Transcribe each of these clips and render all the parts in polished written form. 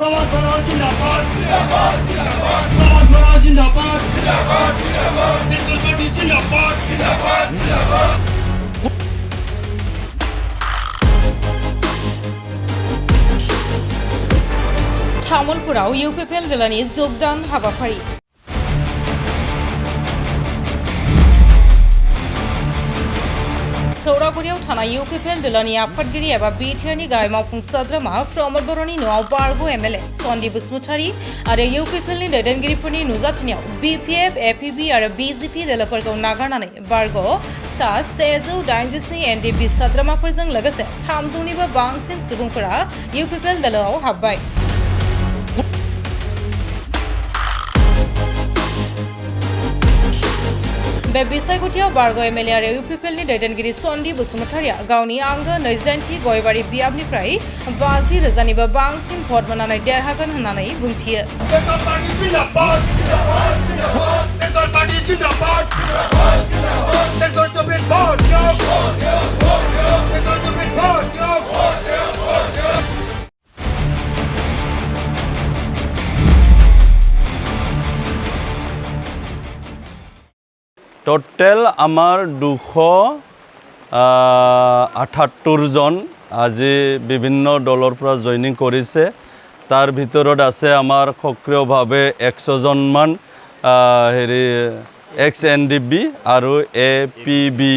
तामुलपुराव इउपिपिएल दोलोनि जोगदान हाबाफारि सौरागुरियाव थानाय इउपिपिएल दोलोनि आफादगिरि एबा बिटिआरनि गाहाय मावफुं सोद्रोमा प्रमद बर'नि न'आव बारग' एमएलए सन्दीप बसुमतारी आरो इउपिपिएलनि दैदेनगिरिफोरनि नुजाथिनायाव बिपिएफ एपिबि आरो बिजेपि दोलोफोरखौ नागारनानै बारग' सा 187 एनडिपि सोद्रोमाफोरजों लोगोसे 300निबो बांसिन सुबुंफोरा इउपिपिएल दोलोआव हाबबाय। बे बिसायख'थियाव बारग' एमएलए आरो इउपिपिएलनि दैदेनगिरि सन्दीप बसुमतारीया गावनि आंगो 29थि गयबारि बियाबनिफ्राय 50,000निबो बांसिन भट मोननानै देरहागोन होननानै बुंथियो। টোটেল আমাৰ 278 জন আজি বিভিন্ন দলৰ পৰা জইনিং কৰিছে। তাৰ ভিতৰত আছে আমাৰ সক্ৰিয়ভাৱে 100 জনমান এক্স এনডিবি আৰু এপিবি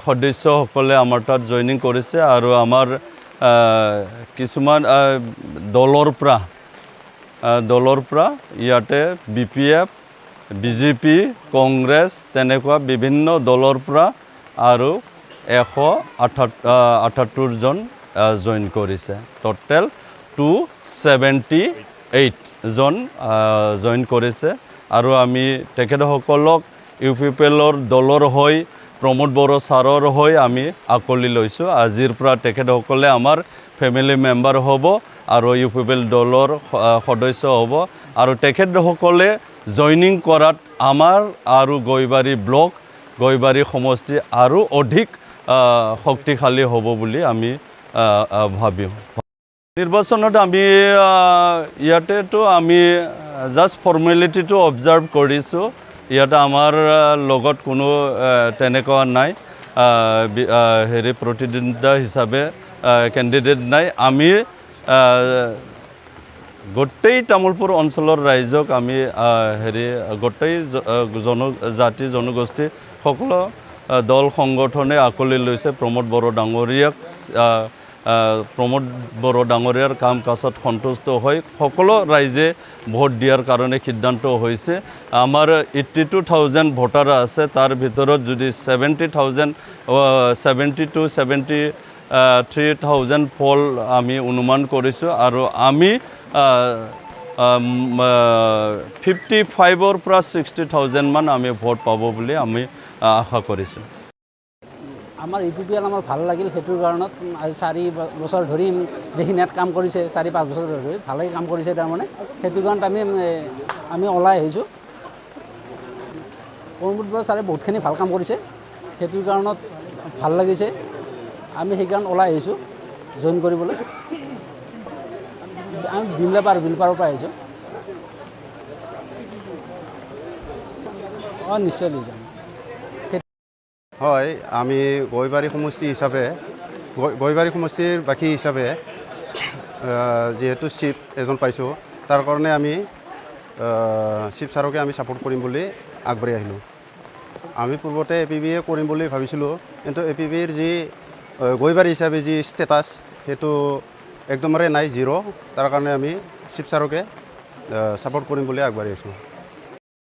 সদস্যসকলে আমাৰ তাত জইনিং কৰিছে আৰু আমাৰ কিছুমান দলৰ পৰা ইয়াতে বিপিএফ বিজেপি কংগ্ৰেছ তেনেকুৱা বিভিন্ন দলৰ পৰা আৰু 178 জন জইন কৰিছে। টোটেল 278 জন জইন কৰিছে আৰু আমি তেখেতসকলক ইউপিপিএলৰ দলৰ হৈ প্ৰমোদ বড়ো ছাৰৰ হৈ আমি আকোৱালি লৈছোঁ। আজিৰ পৰা তেখেতসকলে আমাৰ ফেমিলি মেম্বাৰ হ'ব আৰু ইউপিপিএল দলৰ সদস্য হ'ব আৰু তেখেতসকলে জইনিং কৰাত আমাৰ আৰু গয়বাৰী ব্লক গয়বাৰী সমষ্টি আৰু অধিক শক্তিশালী হ'ব বুলি আমি ভাবিম। নিৰ্বাচনত আমি ইয়াতেতো আমি জাষ্ট ফৰ্মেলিটিটো অবজাৰ্ভ কৰিছোঁ। ইয়াতে আমাৰ লগত কোনো তেনেকুৱা নাই প্ৰতিদ্বন্দ্বিতা হিচাপে কেণ্ডিডেট নাই। আমি গোটেই তামুলপুৰ অঞ্চলৰ ৰাইজক আমি গোটেই জনজাতি জনগোষ্ঠী সকলো দল সংগঠনে আকোৱালি লৈছে। প্ৰমোদ বড়ো ডাঙৰীয়াৰ কাম কাজত সন্তুষ্ট হৈ সকলো ৰাইজে ভোট দিয়াৰ কাৰণে সিদ্ধান্ত হৈছে। আমাৰ 82,000 ভোটাৰ আছে, তাৰ ভিতৰত যদি 73,000 পল আমি অনুমান কৰিছোঁ আৰু আমি 55,000 পৰা 60,000 মান আমি ভোট পাব বুলি আমি আশা কৰিছোঁ। আমাৰ ইউপিপিএল আমাৰ ভাল লাগিল সেইটোৰ কাৰণত। আজি 4 বছৰ ধৰি যিখিনি ইয়াত কাম কৰিছে 4-5 বছৰ ধৰি ভালেই কাম কৰিছে তাৰমানে সেইটো কাৰণত আমি ওলাই আহিছোঁ। প্ৰমোদ বড়ো ছাৰে বহুতখিনি ভাল কাম কৰিছে সেইটোৰ কাৰণত ভাল লাগিছে। আমি সেইকাৰণে ওলাই আহিছোঁ জইন কৰিবলৈ। আমি বিলপাৰৰ পৰা আহিছোঁ। নিশ্চয় লৈ যাম। হয়, আমি গয়বাৰী সমষ্টি হিচাপে গয়বাৰী সমষ্টিৰ বাকী হিচাপে যিহেতু চিফ এজন পাইছোঁ তাৰ কাৰণে আমি চিফ ছাৰকে আমি ছাপোৰ্ট কৰিম বুলি আগবাঢ়ি আহিলোঁ। আমি পূৰ্বতে এপিবিয়ে কৰিম বুলি ভাবিছিলোঁ, কিন্তু এপিবিৰ যি গয়বাৰী হিচাপে যি ষ্টেটাছ সেইটো একদমৰে নাই, জিৰ'। তাৰ কাৰণে আমি চিফ ছাৰকে ছাপোৰ্ট কৰিম বুলি আগবাঢ়ি আছোঁ।